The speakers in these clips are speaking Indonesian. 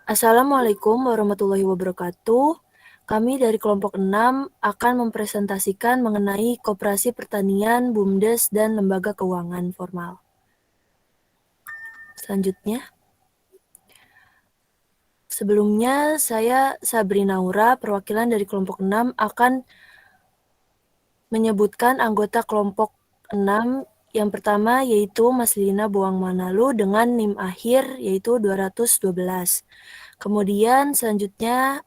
Assalamualaikum warahmatullahi wabarakatuh. Kami dari kelompok 6 akan mempresentasikan mengenai Koperasi Pertanian, BUMDes, dan Lembaga Keuangan Formal. Selanjutnya, sebelumnya saya Sabrina Aura, perwakilan dari kelompok 6 akan menyebutkan anggota kelompok 6 yang pertama yaitu Mas Lina Boang Manalu dengan NIM akhir yaitu 212. Kemudian selanjutnya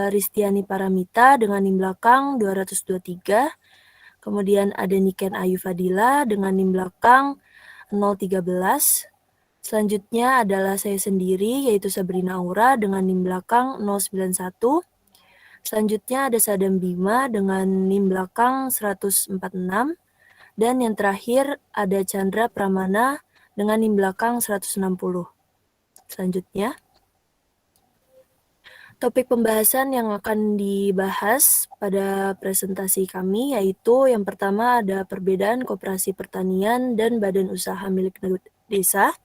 Ristiani Paramita dengan NIM belakang 223. Kemudian ada Niken Ayu Fadila dengan NIM belakang 013. Selanjutnya adalah saya sendiri yaitu Sabrina Aura dengan NIM belakang 091. Selanjutnya ada Sadam Bima dengan NIM belakang 146. Dan yang terakhir ada Chandra Pramana dengan NIM belakang 160. Selanjutnya, topik pembahasan yang akan dibahas pada presentasi kami yaitu yang pertama ada perbedaan koperasi pertanian dan badan usaha milik desa.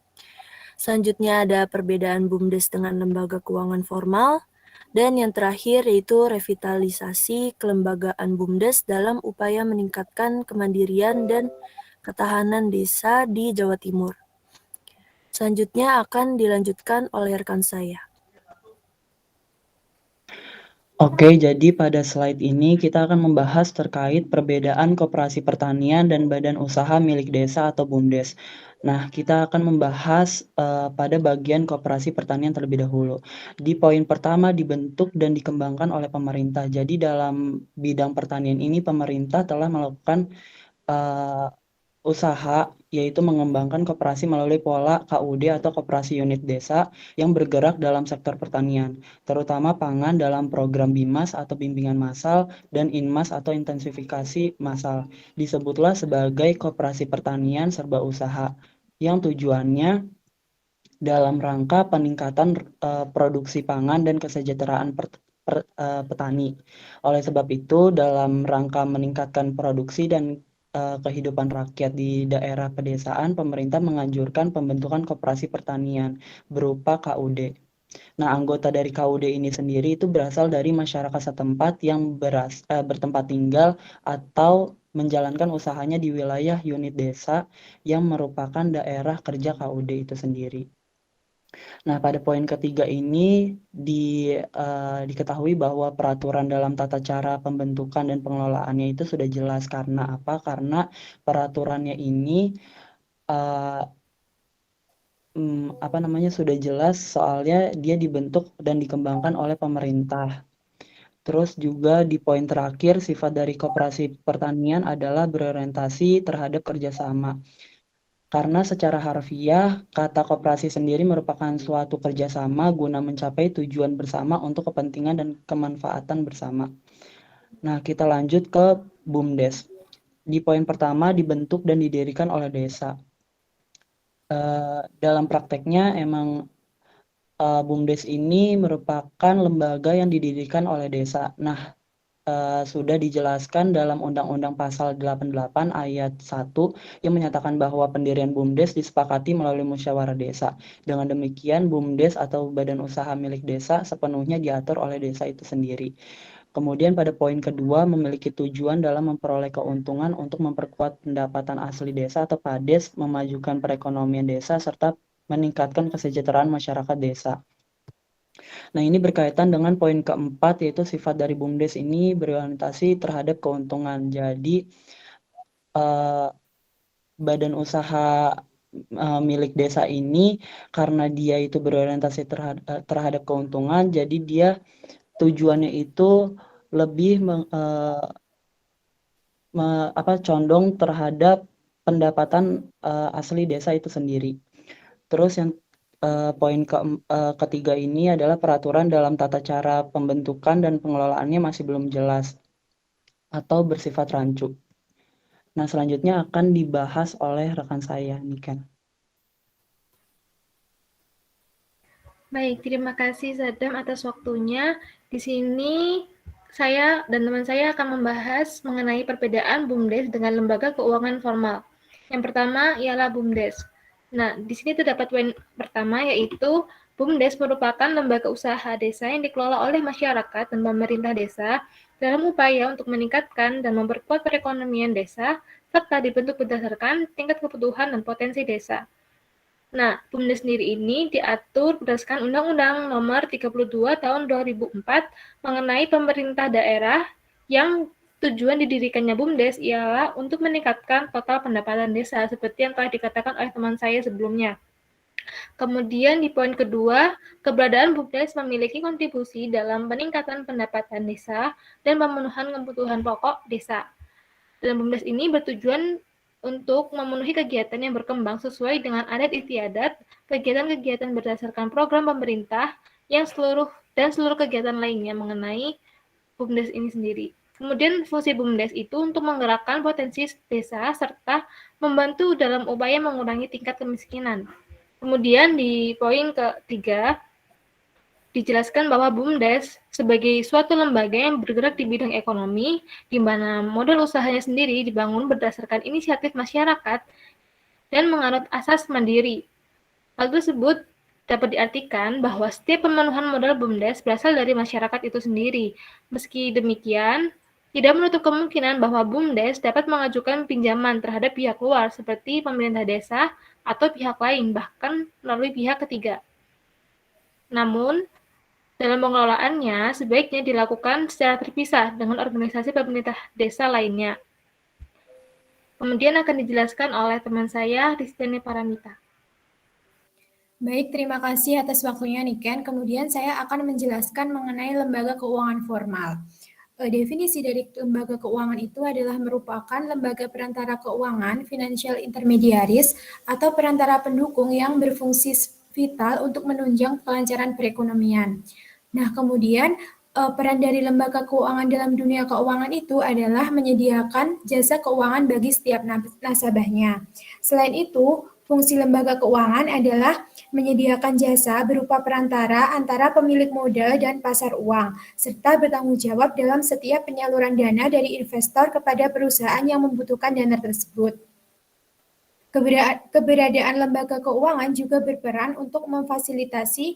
Selanjutnya ada perbedaan BUMDes dengan lembaga keuangan formal. Dan yang terakhir yaitu revitalisasi kelembagaan BUMDes dalam upaya meningkatkan kemandirian dan ketahanan desa di Jawa Timur. Selanjutnya akan dilanjutkan oleh rekan saya. Oke, jadi pada slide ini kita akan membahas terkait perbedaan koperasi pertanian dan badan usaha milik desa atau BUMDes. Nah, kita akan membahas pada bagian koperasi pertanian terlebih dahulu. Di poin pertama dibentuk dan dikembangkan oleh pemerintah. Jadi dalam bidang pertanian ini pemerintah telah melakukan usaha, yaitu mengembangkan koperasi melalui pola KUD atau koperasi unit desa yang bergerak dalam sektor pertanian, terutama pangan dalam program BIMAS atau bimbingan massal dan INMAS atau intensifikasi massal. Disebutlah sebagai koperasi pertanian serba usaha yang tujuannya dalam rangka peningkatan produksi pangan dan kesejahteraan petani. Oleh sebab itu, dalam rangka meningkatkan produksi dan kehidupan rakyat di daerah pedesaan, pemerintah menganjurkan pembentukan koperasi pertanian berupa KUD. Nah, anggota dari KUD ini sendiri itu berasal dari masyarakat setempat yang bertempat tinggal atau menjalankan usahanya di wilayah unit desa yang merupakan daerah kerja KUD itu sendiri. Nah, pada poin ketiga ini diketahui bahwa peraturan dalam tata cara pembentukan dan pengelolaannya itu sudah jelas. Karena apa? Karena peraturannya ini sudah jelas soalnya dia dibentuk dan dikembangkan oleh pemerintah. Terus juga di poin terakhir, sifat dari koperasi pertanian adalah berorientasi terhadap kerjasama. Karena secara harfiah, kata koperasi sendiri merupakan suatu kerjasama guna mencapai tujuan bersama untuk kepentingan dan kemanfaatan bersama. Nah, kita lanjut ke BUMDes. Di poin pertama, dibentuk dan didirikan oleh desa. Dalam prakteknya, emang BUMDes ini merupakan lembaga yang didirikan oleh desa. Nah, sudah dijelaskan dalam Undang-Undang Pasal 88 Ayat 1 yang menyatakan bahwa pendirian BUMDes disepakati melalui musyawarah desa. Dengan demikian, BUMDes atau badan usaha milik desa sepenuhnya diatur oleh desa itu sendiri. Kemudian pada poin kedua, memiliki tujuan dalam memperoleh keuntungan untuk memperkuat pendapatan asli desa atau PADES, memajukan perekonomian desa, serta meningkatkan kesejahteraan masyarakat desa. Nah, ini berkaitan dengan poin keempat, yaitu sifat dari BUMDes ini berorientasi terhadap keuntungan. Jadi, badan usaha milik desa ini, karena dia itu berorientasi terhadap keuntungan, jadi dia tujuannya itu lebih condong terhadap pendapatan asli desa itu sendiri. Terus yang poin ketiga ini adalah peraturan dalam tata cara pembentukan dan pengelolaannya masih belum jelas atau bersifat rancu. Nah, selanjutnya akan dibahas oleh rekan saya, Niken. Baik, terima kasih Sadam atas waktunya. Di sini saya dan teman saya akan membahas mengenai perbedaan BUMDes dengan lembaga keuangan formal. Yang pertama ialah BUMDes. Nah, di sini terdapat poin pertama yaitu BUMDes merupakan lembaga usaha desa yang dikelola oleh masyarakat dan pemerintah desa dalam upaya untuk meningkatkan dan memperkuat perekonomian desa, serta dibentuk berdasarkan tingkat kebutuhan dan potensi desa. Nah, BUMDes sendiri ini diatur berdasarkan Undang-Undang Nomor 32 Tahun 2004 mengenai pemerintah daerah yang tujuan didirikannya BUMDes ialah untuk meningkatkan total pendapatan desa seperti yang telah dikatakan oleh teman saya sebelumnya. Kemudian di poin kedua, keberadaan BUMDes memiliki kontribusi dalam peningkatan pendapatan desa dan pemenuhan kebutuhan pokok desa. Dan BUMDes ini bertujuan untuk memenuhi kegiatan yang berkembang sesuai dengan adat istiadat, kegiatan-kegiatan berdasarkan program pemerintah yang seluruh kegiatan lainnya mengenai BUMDes ini sendiri. Kemudian fungsi BUMDes itu untuk menggerakkan potensi desa serta membantu dalam upaya mengurangi tingkat kemiskinan. Kemudian di poin ketiga, dijelaskan bahwa BUMDes sebagai suatu lembaga yang bergerak di bidang ekonomi, di mana model usahanya sendiri dibangun berdasarkan inisiatif masyarakat dan menganut asas mandiri. Hal tersebut dapat diartikan bahwa setiap pemenuhan modal BUMDes berasal dari masyarakat itu sendiri. Meski demikian, tidak menutup kemungkinan bahwa BUMDes dapat mengajukan pinjaman terhadap pihak luar seperti pemerintah desa atau pihak lain, bahkan melalui pihak ketiga. Namun, dalam pengelolaannya sebaiknya dilakukan secara terpisah dengan organisasi pemerintah desa lainnya. Kemudian akan dijelaskan oleh teman saya, Ristiani Paramita. Baik, terima kasih atas waktunya Niken. Kemudian saya akan menjelaskan mengenai lembaga keuangan formal. Definisi dari lembaga keuangan itu adalah merupakan lembaga perantara keuangan, financial intermediaries, atau perantara pendukung yang berfungsi vital untuk menunjang kelancaran perekonomian. Nah, kemudian peran dari lembaga keuangan dalam dunia keuangan itu adalah menyediakan jasa keuangan bagi setiap nasabahnya. Selain itu, fungsi lembaga keuangan adalah menyediakan jasa berupa perantara antara pemilik modal dan pasar uang, serta bertanggung jawab dalam setiap penyaluran dana dari investor kepada perusahaan yang membutuhkan dana tersebut. Keberadaan lembaga keuangan juga berperan untuk memfasilitasi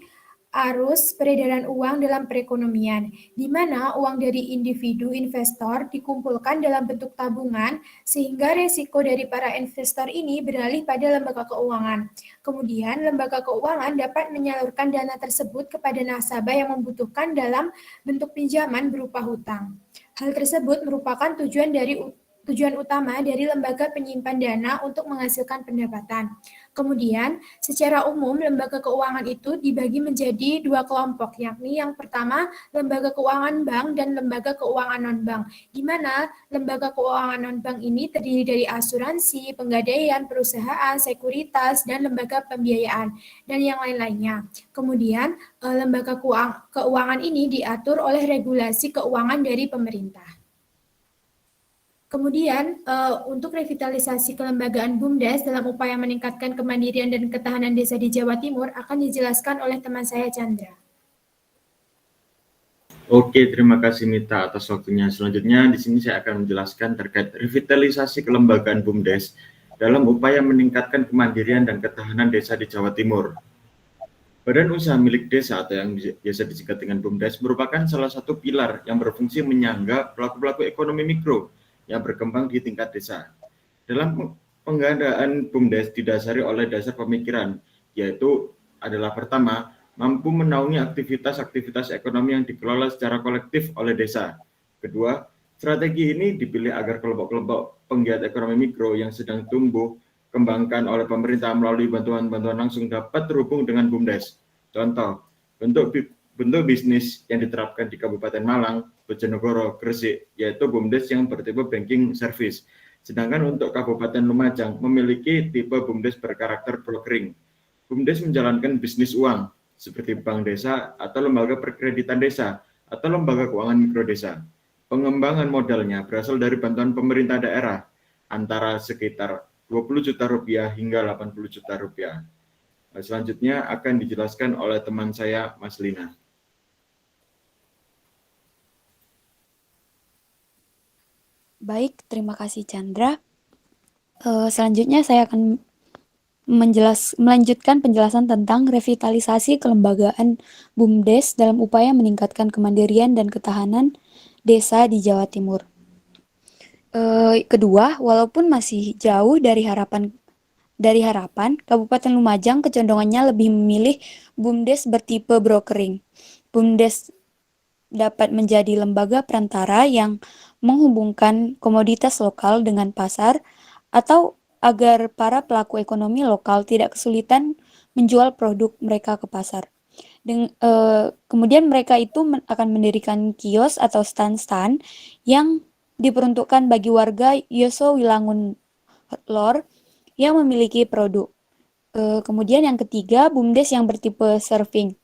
arus peredaran uang dalam perekonomian, di mana uang dari individu investor dikumpulkan dalam bentuk tabungan, sehingga resiko dari para investor ini beralih pada lembaga keuangan. Kemudian, lembaga keuangan dapat menyalurkan dana tersebut kepada nasabah yang membutuhkan dalam bentuk pinjaman berupa hutang. Hal tersebut merupakan tujuan utama dari lembaga penyimpan dana untuk menghasilkan pendapatan. Kemudian, secara umum lembaga keuangan itu dibagi menjadi dua kelompok, yakni yang pertama lembaga keuangan bank dan lembaga keuangan non-bank, di mana lembaga keuangan non-bank ini terdiri dari asuransi, penggadaian, perusahaan, sekuritas, dan lembaga pembiayaan, dan yang lain-lainnya. Kemudian, lembaga keuangan ini diatur oleh regulasi keuangan dari pemerintah. Kemudian, untuk revitalisasi kelembagaan BUMDes dalam upaya meningkatkan kemandirian dan ketahanan desa di Jawa Timur akan dijelaskan oleh teman saya, Chandra. Oke, terima kasih Mita atas waktunya. Selanjutnya, di sini saya akan menjelaskan terkait revitalisasi kelembagaan BUMDes dalam upaya meningkatkan kemandirian dan ketahanan desa di Jawa Timur. Badan usaha milik desa atau yang biasa disingkat dengan BUMDes merupakan salah satu pilar yang berfungsi menyangga pelaku-pelaku ekonomi mikro yang berkembang di tingkat desa. Dalam pengadaan BUMDes didasari oleh dasar pemikiran, yaitu adalah pertama, mampu menaungi aktivitas-aktivitas ekonomi yang dikelola secara kolektif oleh desa. Kedua, strategi ini dipilih agar kelompok-kelompok penggiat ekonomi mikro yang sedang tumbuh kembangkan oleh pemerintah melalui bantuan-bantuan langsung dapat terhubung dengan BUMDes. Contoh, bentuk bisnis yang diterapkan di Kabupaten Malang, Bojonegoro, Gresik, yaitu BUMDes yang bertipe banking service. Sedangkan untuk Kabupaten Lumajang memiliki tipe BUMDes berkarakter brokering. BUMDes menjalankan bisnis uang, seperti bank desa atau lembaga perkreditan desa atau lembaga keuangan mikro desa. Pengembangan modalnya berasal dari bantuan pemerintah daerah, antara sekitar 20 juta rupiah hingga 80 juta rupiah. Selanjutnya akan dijelaskan oleh teman saya, Mas Lina. Baik, terima kasih Chandra. Selanjutnya saya akan melanjutkan penjelasan tentang revitalisasi kelembagaan BUMDes dalam upaya meningkatkan kemandirian dan ketahanan desa di Jawa Timur. Kedua, walaupun masih jauh dari harapan, Kabupaten Lumajang kecondongannya lebih memilih BUMDes bertipe brokering. BUMDes dapat menjadi lembaga perantara yang menghubungkan komoditas lokal dengan pasar, atau agar para pelaku ekonomi lokal tidak kesulitan menjual produk mereka ke pasar. Kemudian mereka itu akan mendirikan kios atau stand-stand yang diperuntukkan bagi warga Yoso Wilangun Lor yang memiliki produk. Kemudian yang ketiga, BUMDes yang bertipe serving.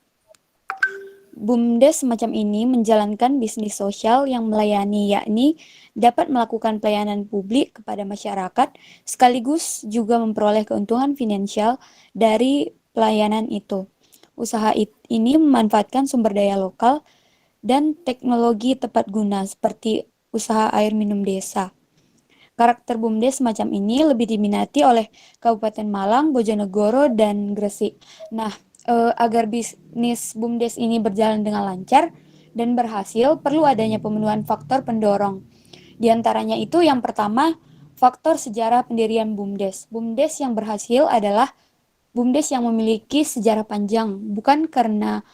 BUMDes semacam ini menjalankan bisnis sosial yang melayani, yakni dapat melakukan pelayanan publik kepada masyarakat, sekaligus juga memperoleh keuntungan finansial dari pelayanan itu. Usaha ini memanfaatkan sumber daya lokal dan teknologi tepat guna seperti usaha air minum desa. Karakter BUMDes semacam ini lebih diminati oleh Kabupaten Malang, Bojonegoro, dan Gresik. Nah, agar bisnis BUMDes ini berjalan dengan lancar dan berhasil, perlu adanya pemenuhan faktor pendorong. Di antaranya itu yang pertama, faktor sejarah pendirian BUMDes. BUMDes yang berhasil adalah BUMDes yang memiliki sejarah panjang, bukan karena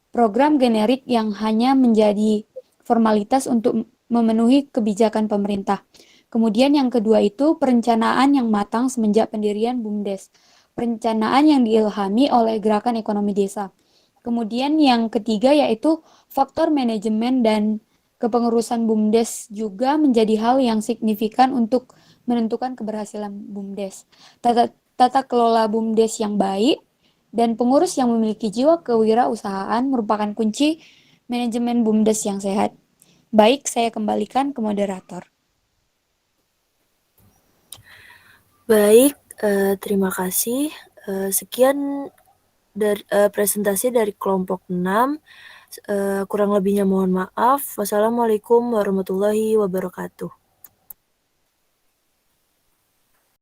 program generik yang hanya menjadi formalitas untuk memenuhi kebijakan pemerintah. Kemudian yang kedua itu perencanaan yang matang semenjak pendirian BUMDes. Perencanaan yang diilhami oleh gerakan ekonomi desa. Kemudian yang ketiga yaitu faktor manajemen dan kepengurusan BUMDes juga menjadi hal yang signifikan untuk menentukan keberhasilan BUMDes. Tata kelola BUMDes yang baik dan pengurus yang memiliki jiwa kewirausahaan merupakan kunci manajemen BUMDes yang sehat. Baik, saya kembalikan ke moderator. Baik, terima kasih. Sekian dari presentasi dari kelompok 6. Kurang lebihnya mohon maaf. Wassalamualaikum warahmatullahi wabarakatuh.